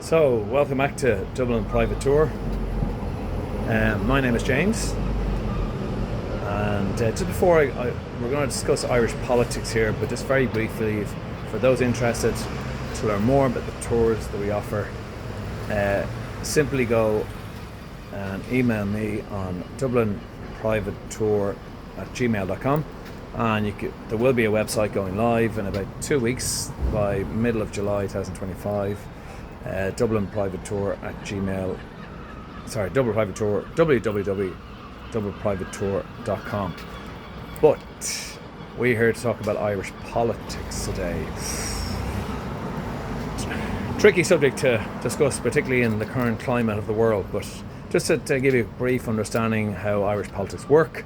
So, welcome back to Dublin Private Tour. My name is James, and just before we're going to discuss Irish politics here, but just very briefly, for those interested to learn more about the tours that we offer, simply go and email me on dublinprivatetour@gmail.com, and there will be a website going live in about 2 weeks by middle of July 2025. Dublin Private Tour at Gmail. Dublin Private Tour, www.dublinprivatetour.com. But we're here to talk about Irish politics today. Tricky subject to discuss, particularly in the current climate of the world, but just to give you a brief understanding how Irish politics work.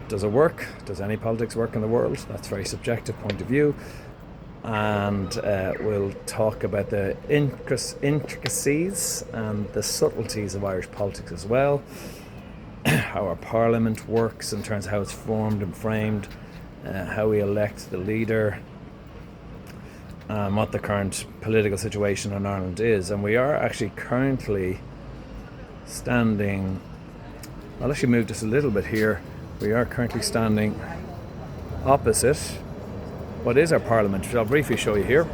Does it work? Does any politics work in the world? That's a very subjective point of view. And we'll talk about the intricacies and the subtleties of Irish politics as well, how our parliament works in terms of how it's formed and framed, how we elect the leader, what the current political situation in Ireland is. And we are actually currently standing, I'll actually move just a little bit here, we are currently standing opposite what is our parliament, which I'll briefly show you here.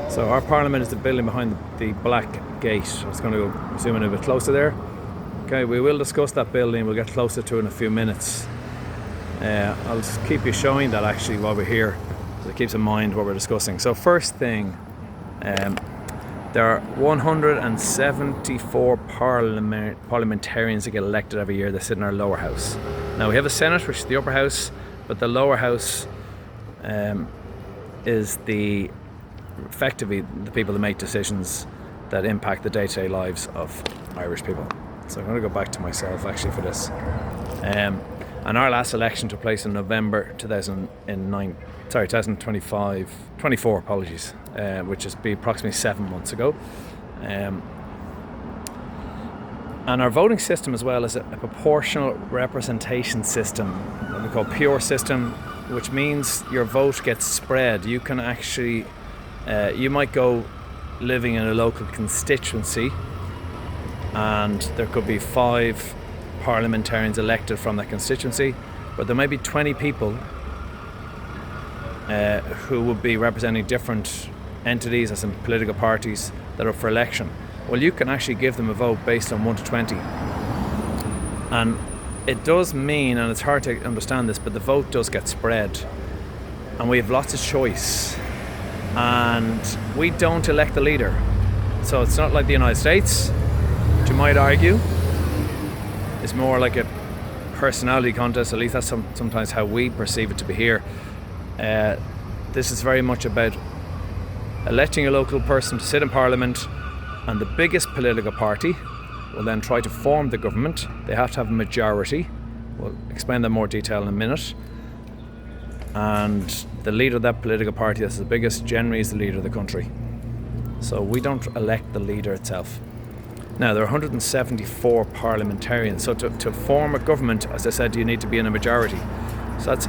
So our parliament is the building behind the black gate. I'm just going to go zoom in a bit closer there. Okay, we will discuss that building. We'll get closer to it in a few minutes. I'll just keep you showing that actually while we're here, so it keeps in mind what we're discussing. So first thing, there are 174 parliamentarians that get elected every year that sit in our lower house. Now we have a Senate, which is the upper house, but the lower house is effectively the people that make decisions that impact the day-to-day lives of Irish people. So I'm going to go back to myself actually for this. And our last election took place in November 24, apologies, which is approximately 7 months ago. And our voting system as well is a proportional representation system, what we call pure system, which means your vote gets spread. You can actually, you might go living in a local constituency and there could be 5 parliamentarians elected from that constituency, but there might be 20 people who would be representing different entities, as in political parties, that are up for election. Well, you can actually give them a vote based on 1 to 20. And it does mean, and it's hard to understand this, but the vote does get spread. And we have lots of choice. And we don't elect the leader. So it's not like the United States, which you might argue is more like a personality contest. At least that's sometimes how we perceive it to be here. This is very much about electing a local person to sit in Parliament, and the biggest political party will then try to form the government. They have to have a majority. We'll explain that in more detail in a minute. And the leader of that political party that's the biggest generally is the leader of the country. So we don't elect the leader itself. Now, there are 174 parliamentarians. So to form a government, as I said, you need to be in a majority. So that's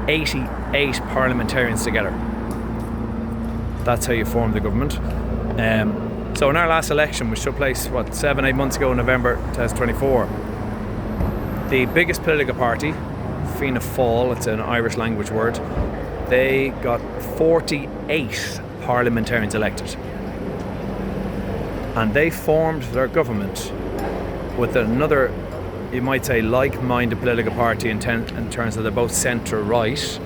88 parliamentarians together. That's how you form the government. So in our last election, which took place, 7-8 months ago in November 2024, the biggest political party, Fianna Fáil, it's an Irish language word, they got 48 parliamentarians elected. And they formed their government with another, you might say, like-minded political party in terms of they're both centre-right,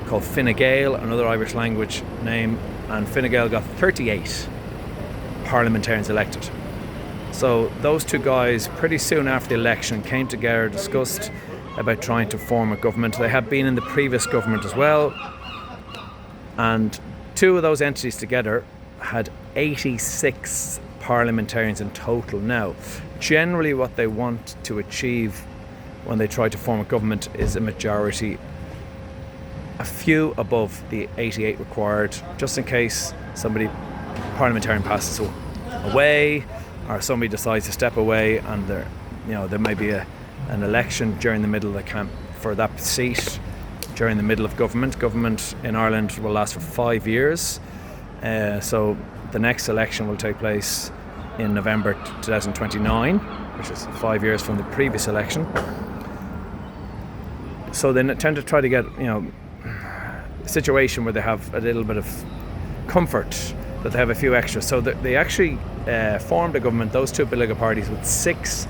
called Fine Gael, another Irish language name, and Fine Gael got 38 parliamentarians elected. So those two guys, pretty soon after the election, came together, discussed about trying to form a government. They had been in the previous government as well, and 2 of those entities together had 86 parliamentarians in total. Now, generally what they want to achieve when they try to form a government is a majority, a few above the 88 required, just in case parliamentarian passes away, or somebody decides to step away, and there may be an election during the middle of the camp for that seat during the middle of government. Government in Ireland will last for 5 years. So the next election will take place in November 2029, which is 5 years from the previous election. So they tend to try to get, a situation where they have a little bit of comfort, that they have a few extras. So they actually formed a government, those two political parties, with 6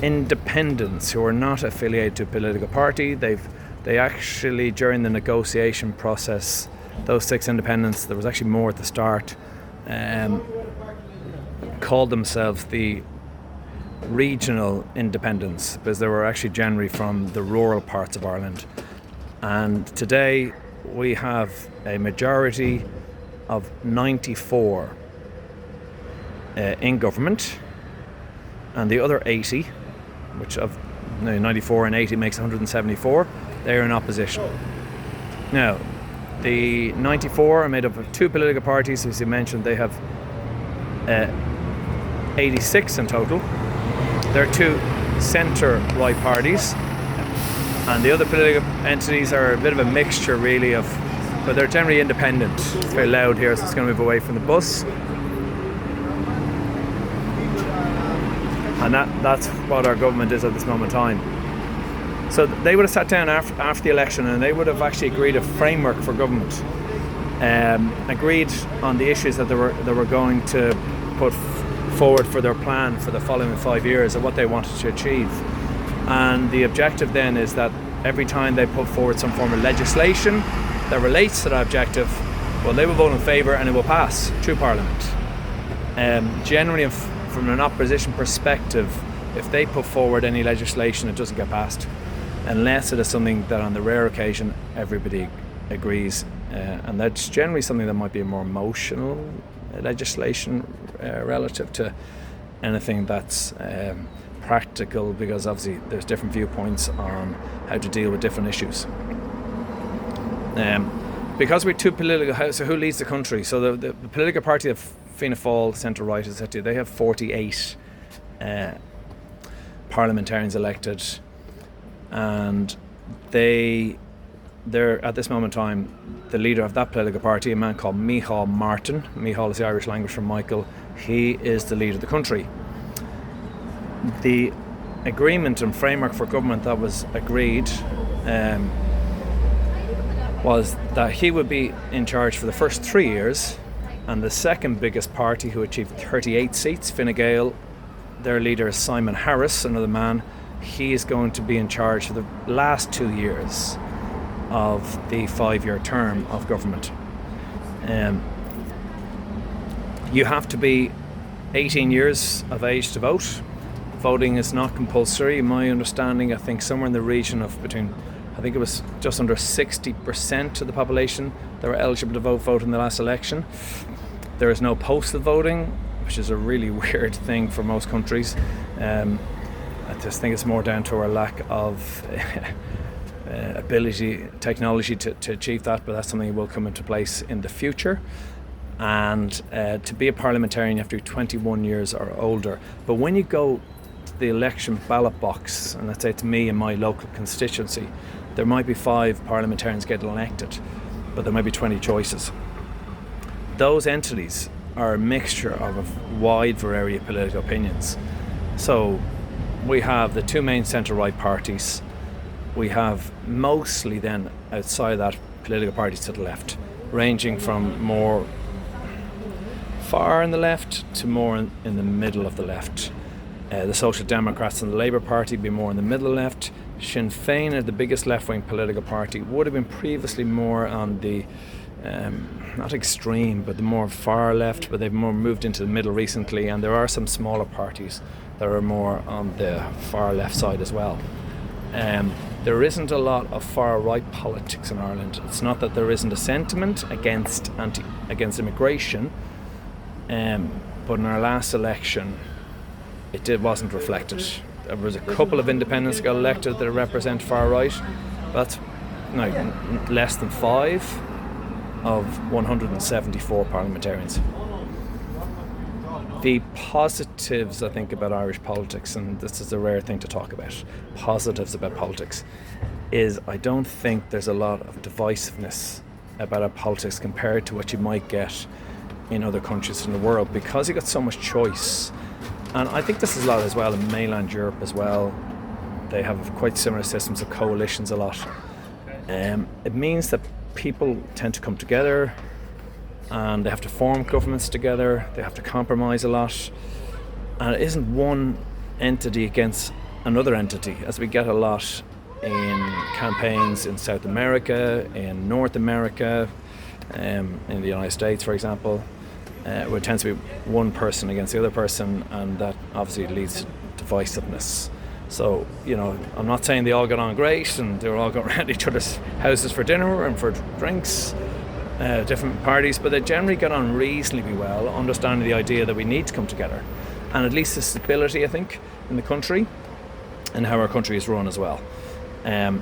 independents who are not affiliated to a political party. They actually, during the negotiation process, those 6 independents, there was actually more at the start, called themselves the regional independents, because they were actually generally from the rural parts of Ireland. And today we have a majority of 94 in government, and the other 80, which of 94 and 80 makes 174, they're in opposition. Now, the 94 are made up of 2 political parties, as you mentioned. They have 86 in total. They're 2 centre-right parties, and the other political entities are a bit of a mixture, really, but they're generally independent. It's very loud here, so it's going to move away from the bus. And that's what our government is at this moment in time. So they would have sat down after the election, and they would have actually agreed a framework for government, agreed on the issues that they were going to put forward for their plan for the following 5 years, and what they wanted to achieve. And the objective then is that every time they put forward some form of legislation that relates to that objective, well, they will vote in favour and it will pass through Parliament. Generally, from an opposition perspective, if they put forward any legislation, it doesn't get passed, unless it is something that on the rare occasion everybody agrees, and that's generally something that might be a more emotional legislation relative to anything that's practical, because obviously there's different viewpoints on how to deal with different issues. Because we're 2 political, so who leads the country? So the political party of Fianna Fáil, centre-right, as I said to you, they have 48 parliamentarians elected, and they're at this moment in time, the leader of that political party, a man called Micheál Martin. Micheál is the Irish language for Michael. He is the leader of the country. The agreement and framework for government that was agreed was that he would be in charge for the first 3 years, and the second biggest party, who achieved 38 seats, Fine Gael, their leader is Simon Harris, another man. He is going to be in charge for the last 2 years of the 5-year term of government. You have to be 18 years of age to vote. Voting is not compulsory. In my understanding, I think somewhere in the region of it was just under 60% of the population that were eligible to vote in the last election. There is no postal voting, which is a really weird thing for most countries. I just think it's more down to our lack of technology to achieve that, but that's something that will come into place in the future. And to be a parliamentarian, you have to be 21 years or older. But when you go to the election ballot box, and let's say to me in my local constituency, there might be 5 parliamentarians getting elected, but there might be 20 choices. Those entities are a mixture of a wide variety of political opinions. So we have the 2 main centre-right parties. We have mostly then outside that political parties to the left, ranging from more far in the left to more in the middle of the left. The Social Democrats and the Labour Party be more in the middle left. Sinn Féin are the biggest left-wing political party, would have been previously more on the not extreme, but the more far left, but they've more moved into the middle recently, and there are some smaller parties that are more on the far left side as well. There isn't a lot of far right politics in Ireland. It's not that there isn't a sentiment against immigration, but in our last election it wasn't reflected. There was a couple of independents got elected that represent far right. That's less than 5 of 174 parliamentarians. The positives, I think, about Irish politics, and this is a rare thing to talk about, positives about politics, is I don't think there's a lot of divisiveness about our politics compared to what you might get in other countries in the world, because you got so much choice. And I think this is a lot as well in mainland Europe as well. They have quite similar systems of coalitions a lot. It means that people tend to come together and they have to form governments together, they have to compromise a lot, and it isn't one entity against another entity, as we get a lot in campaigns in South America, in North America, in the United States, for example, where it tends to be one person against the other person, and that obviously leads to divisiveness. So, I'm not saying they all got on great and they were all going around each other's houses for dinner and for drinks, different parties, but they generally got on reasonably well, understanding the idea that we need to come together. And at least the stability, I think, in the country and how our country is run as well. At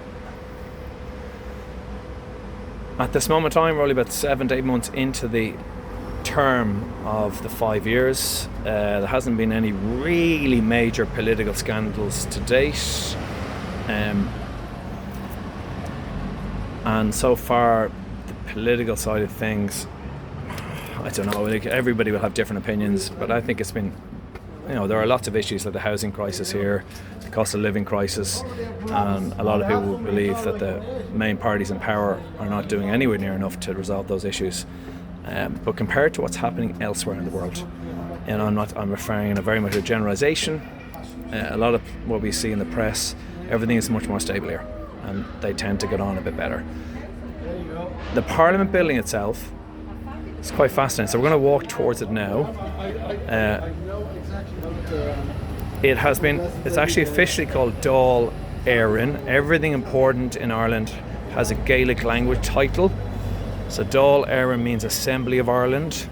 this moment in time, we're only about 7 to 8 months into the term of the 5 years. There hasn't been any really major political scandals to date. And so far, the political side of things, I don't know, everybody will have different opinions, but I think it's been, there are lots of issues like the housing crisis here, the cost of living crisis, and a lot of people believe that the main parties in power are not doing anywhere near enough to resolve those issues. But compared to what's happening elsewhere in the world, and I'm referring in a very much a generalisation, a lot of what we see in the press, everything is much more stable here, and they tend to get on a bit better. The Parliament building itself is quite fascinating, so we're going to walk towards it now. It's actually officially called Dail Eireann. Everything important in Ireland has a Gaelic language title. So Dail Eireann means Assembly of Ireland,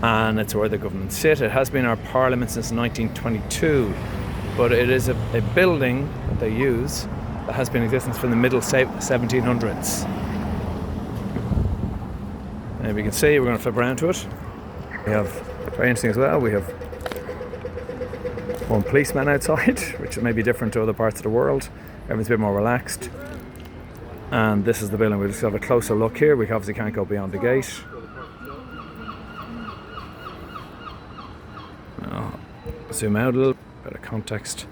and it's where the government sit. It has been our parliament since 1922, but it is a building that they use that has been in existence from the middle 1700s. And if you can see, we're going to flip around to it. We have, very interesting as well, we have one policeman outside, which may be different to other parts of the world. Everything's a bit more relaxed. And this is the building. We'll just have a closer look here. We obviously can't go beyond the gate. Zoom out a little, bit of context.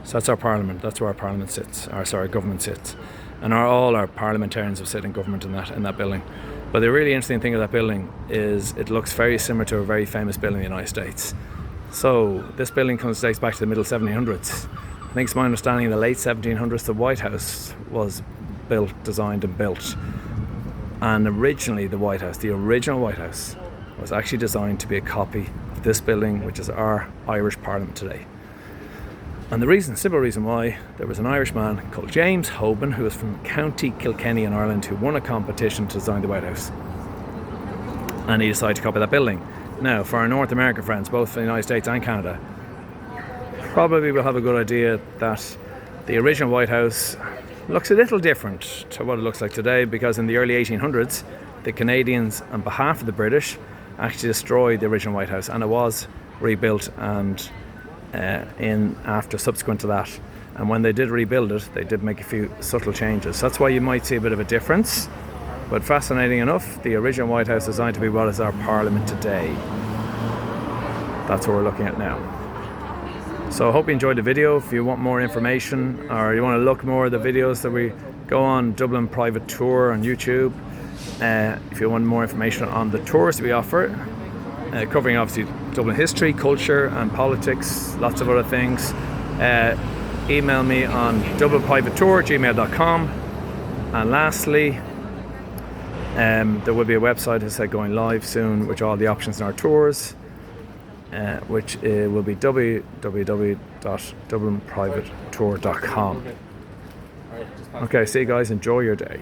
So that's our parliament. That's where our parliament sits. Government sits. And all our parliamentarians have sit in government in that building. But the really interesting thing of that building is it looks very similar to a very famous building in the United States. So this building dates back to the middle 1700s. I think it's my understanding in the late 1700s the White House was designed and built. And originally the original White House, was actually designed to be a copy of this building, which is our Irish Parliament today. And the simple reason why, there was an Irishman called James Hoban, who was from County Kilkenny in Ireland, who won a competition to design the White House. And he decided to copy that building. Now, for our North American friends, both in the United States and Canada, probably will have a good idea that the original White House looks a little different to what it looks like today, because in the early 1800s, the Canadians, on behalf of the British, actually destroyed the original White House, and it was rebuilt and subsequent to that. And when they did rebuild it, they did make a few subtle changes. So that's why you might see a bit of a difference. But fascinating enough, the original White House is designed to be what is our Parliament today. That's what we're looking at now. So I hope you enjoyed the video. If you want more information, or you want to look more at the videos that we go on, Dublin Private Tour on YouTube. If you want more information on the tours that we offer, covering obviously Dublin history, culture and politics, lots of other things, email me on dublinprivatetour@gmail.com. And lastly, there will be a website, as I said, going live soon, with all the options in our tours, which will be www.dublinprivatetour.com. Okay, see you guys, enjoy your day.